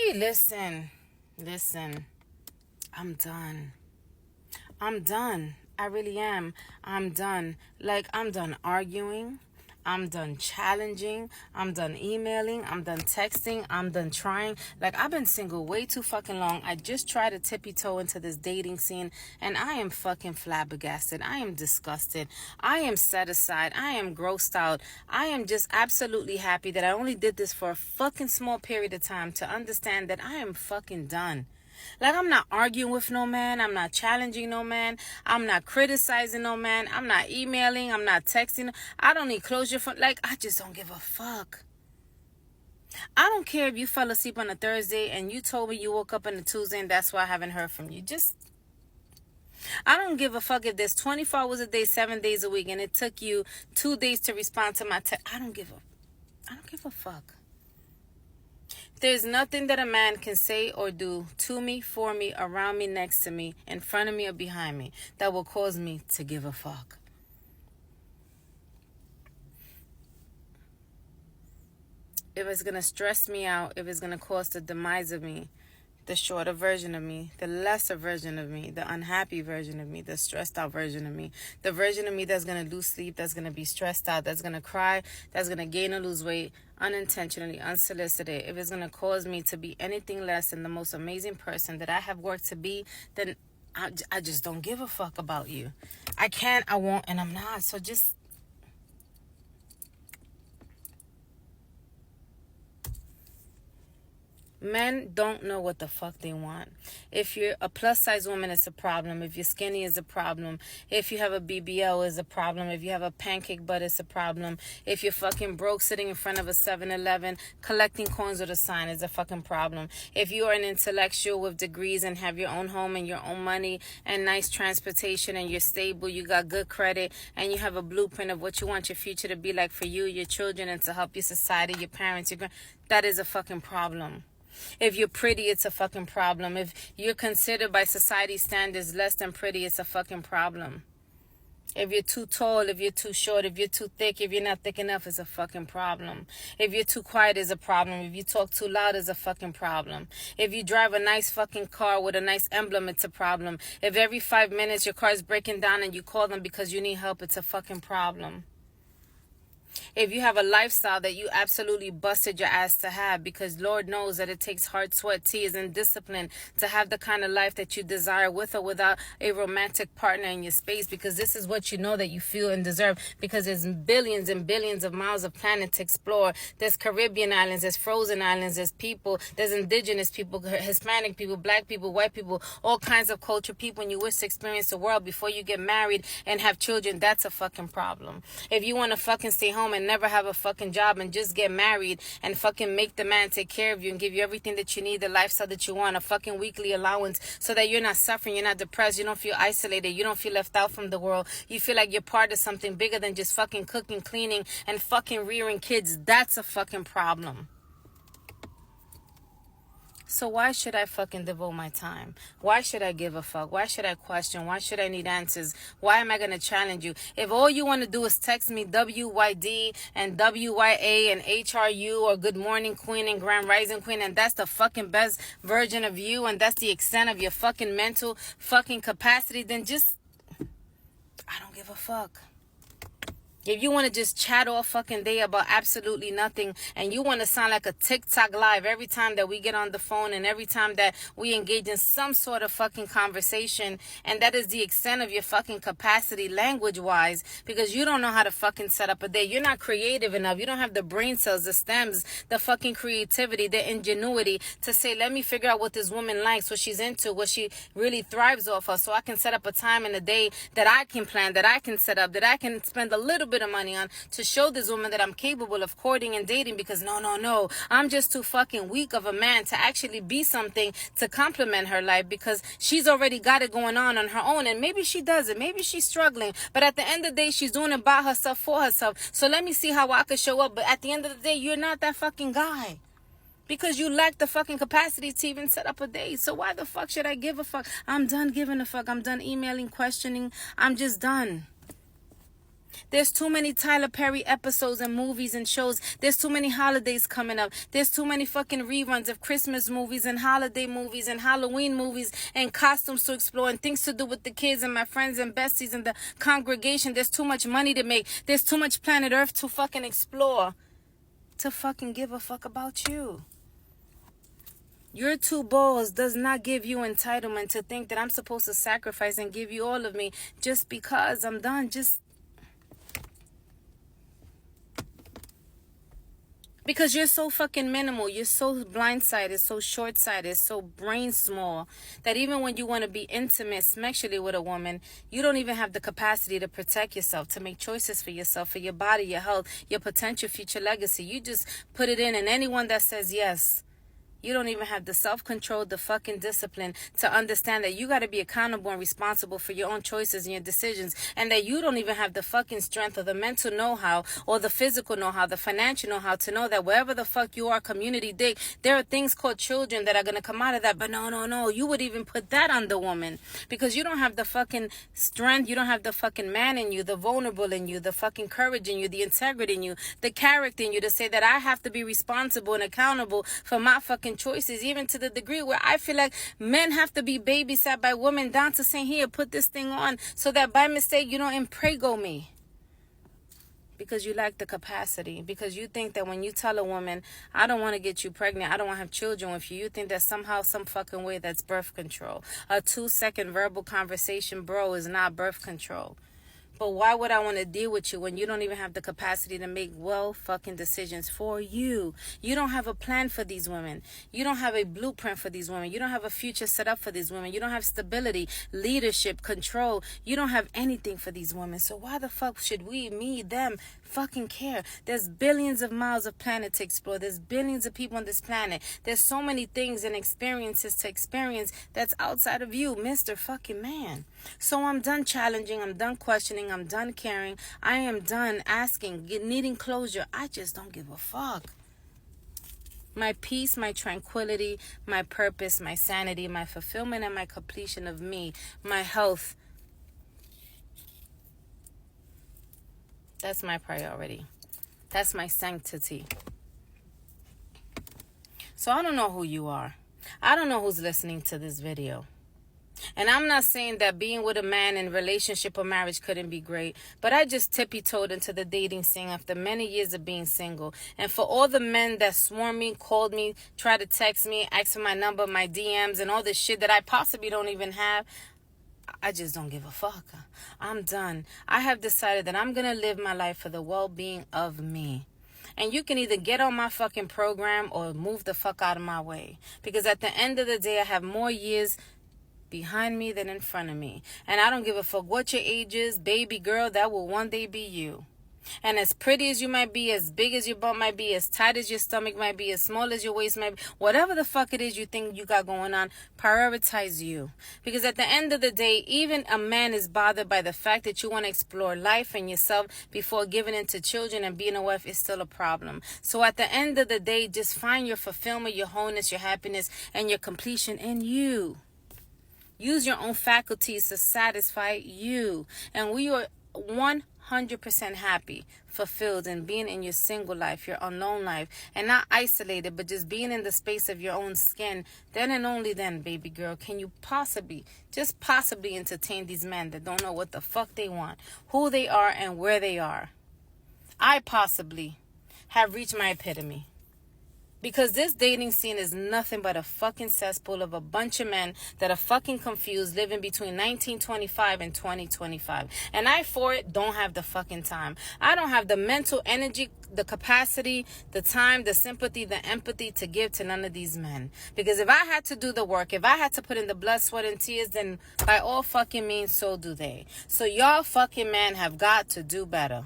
Baby, listen. I'm done. I really am. I'm done. Like, I'm done arguing. I'm done challenging. I'm done emailing. I'm done texting. I'm done trying. Like, I've been single way too fucking long. I just tried to tippy toe into this dating scene, and I am fucking flabbergasted. I am disgusted. I am set aside. I am grossed out. I am just absolutely happy that I only did this for a fucking small period of time to understand that I am fucking done. Like, I'm not arguing with no man. I'm not challenging no man. I'm not criticizing no man. I'm not emailing. I'm not texting. I don't need closure from, like, I just don't give a fuck. I don't care if you fell asleep on a Thursday and you told me you woke up on a Tuesday and that's why I haven't heard from you. I don't give a fuck if there's 24 hours a day, 7 days a week, and it took you 2 days to respond to my text. I don't give a fuck. There's nothing that a man can say or do to me, for me, around me, next to me, in front of me, or behind me that will cause me to give a fuck. If it's going to stress me out, if it's going to cause the demise of me, the shorter version of me, the lesser version of me, the unhappy version of me, the stressed out version of me, the version of me that's going to lose sleep, that's going to be stressed out, that's going to cry, that's going to gain or lose weight unintentionally, unsolicited, if it's going to cause me to be anything less than the most amazing person that I have worked to be, then I just don't give a fuck about you. I can't, I won't, and I'm not. So just... Men don't know what the fuck they want. If you're a plus size woman, it's a problem. If you're skinny, it's a problem. If you have a BBL, it's a problem. If you have a pancake butt, it's a problem. If you're fucking broke sitting in front of a 7-Eleven collecting coins with a sign, it's a fucking problem. If you are an intellectual with degrees and have your own home and your own money and nice transportation and you're stable, you got good credit, and you have a blueprint of what you want your future to be like for you, your children, and to help your society, your parents, that is a fucking problem. If you're pretty, it's a fucking problem. If you're considered by society standards less than pretty, it's a fucking problem. If you're too tall, if you're too short, if you're too thick, if you're not thick enough, it's a fucking problem. If you're too quiet, it's a problem. If you talk too loud, it's a fucking problem. If you drive a nice fucking car with a nice emblem, it's a problem. If every 5 minutes your car is breaking down and you call them because you need help, it's a fucking problem. If you have a lifestyle that you absolutely busted your ass to have, because Lord knows that it takes hard sweat, tears, and discipline to have the kind of life that you desire with or without a romantic partner in your space, because this is what you know that you feel and deserve, because there's billions and billions of miles of planet to explore. There's Caribbean islands, there's frozen islands, there's people, there's indigenous people, Hispanic people, black people, white people, all kinds of culture people, and you wish to experience the world before you get married and have children. That's a fucking problem. If you want to fucking stay home and never have a fucking job and just get married and fucking make the man take care of you and give you everything that you need, the lifestyle that you want, a fucking weekly allowance so that you're not suffering, you're not depressed, you don't feel isolated, you don't feel left out from the world, you feel like you're part of something bigger than just fucking cooking, cleaning, and fucking rearing kids, that's a fucking problem. So why should I fucking devote my time? Why should I give a fuck? Why should I question? Why should I need answers? Why am I going to challenge you? If all you want to do is text me WYD and WYA and HRU or Good Morning Queen and Grand Rising Queen, and that's the fucking best version of you, and that's the extent of your fucking mental fucking capacity, then just... I don't give a fuck. If you want to just chat all fucking day about absolutely nothing, and you want to sound like a TikTok live every time that we get on the phone and every time that we engage in some sort of fucking conversation, and that is the extent of your fucking capacity language-wise, because you don't know how to fucking set up a day. You're not creative enough. You don't have the brain cells, the stems, the fucking creativity, the ingenuity to say, let me figure out what this woman likes, what she's into, what she really thrives off of, so I can set up a time in a day that I can plan, that I can set up, that I can spend a little bit of money on to show this woman that I'm capable of courting and dating, because no, I'm just too fucking weak of a man to actually be something to complement her life, because she's already got it going on her own, and maybe she doesn't, maybe she's struggling, but at the end of the day, she's doing it by herself, for herself. So let me see how I could show up, but at the end of the day, you're not that fucking guy. Because you lack the fucking capacity to even set up a date. So why the fuck should I give a fuck? I'm done giving a fuck. I'm done emailing, questioning. I'm just done. There's too many Tyler Perry episodes and movies and shows. There's too many holidays coming up. There's too many fucking reruns of Christmas movies and holiday movies and Halloween movies and costumes to explore and things to do with the kids and my friends and besties and the congregation. There's too much money to make. There's too much planet Earth to fucking explore to fucking give a fuck about you. Your two balls does not give you entitlement to think that I'm supposed to sacrifice and give you all of me just because I'm done. Because you're so fucking minimal. You're so blindsided, so short-sighted, so brain small that even when you want to be intimate sexually with a woman, you don't even have the capacity to protect yourself, to make choices for yourself, for your body, your health, your potential future legacy. You just put it in, and anyone that says yes, you don't even have the self-control, the fucking discipline to understand that you got to be accountable and responsible for your own choices and your decisions, and that you don't even have the fucking strength or the mental know-how or the physical know-how, the financial know-how to know that wherever the fuck you are, community dig, there are things called children that are going to come out of that. But no, you would even put that on the woman because you don't have the fucking strength, you don't have the fucking man in you, the vulnerable in you, the fucking courage in you, the integrity in you, the character in you to say that I have to be responsible and accountable for my fucking choices, even to the degree where I feel like men have to be babysat by women down to saying, here, put this thing on so that by mistake you don't imprego me. Because you lack the capacity. Because you think that when you tell a woman, I don't want to get you pregnant, I don't want to have children with you, you think that somehow, some fucking way that's birth control. A 2-second verbal conversation, bro, is not birth control. But why would I want to deal with you when you don't even have the capacity to make well fucking decisions for you? You don't have a plan for these women. You don't have a blueprint for these women. You don't have a future set up for these women. You don't have stability, leadership, control. You don't have anything for these women. So why the fuck should we, me, them, fucking care? There's billions of miles of planet to explore. There's billions of people on this planet. There's so many things and experiences to experience that's outside of you, Mr. fucking man. So I'm done challenging. I'm done questioning. I'm done caring. I am done asking, needing closure. I just don't give a fuck. My peace, my tranquility, my purpose, my sanity, my fulfillment, and my completion of me, my health. That's my priority. That's my sanctity. So I don't know who you are. I don't know who's listening to this video. And I'm not saying that being with a man in relationship or marriage couldn't be great, but I just tippy-toed into the dating scene after many years of being single. And for all the men that swarmed me, called me, tried to text me, asked for my number, my DMs, and all this shit that I possibly don't even have, I just don't give a fuck. I'm done. I have decided that I'm going to live my life for the well-being of me. And you can either get on my fucking program or move the fuck out of my way. Because at the end of the day, I have more years behind me than in front of me. And I don't give a fuck what your age is, baby girl, that will one day be you. And as pretty as you might be, as big as your butt might be, as tight as your stomach might be, as small as your waist might be, whatever the fuck it is you think you got going on, prioritize you. Because at the end of the day, even a man is bothered by the fact that you want to explore life and yourself before giving in to children and being a wife is still a problem. So at the end of the day, just find your fulfillment, your wholeness, your happiness, and your completion in you. Use your own faculties to satisfy you. And we are 100% happy, fulfilled in being in your single life, your alone life, and not isolated, but just being in the space of your own skin. Then and only then, baby girl, can you possibly, just possibly entertain these men that don't know what the fuck they want, who they are, and where they are. I possibly have reached my epitome. Because this dating scene is nothing but a fucking cesspool of a bunch of men that are fucking confused living between 1925 and 2025. And I, for it, don't have the fucking time. I don't have the mental energy, the capacity, the time, the sympathy, the empathy to give to none of these men. Because if I had to do the work, if I had to put in the blood, sweat, and tears, then by all fucking means, so do they. So y'all fucking men have got to do better.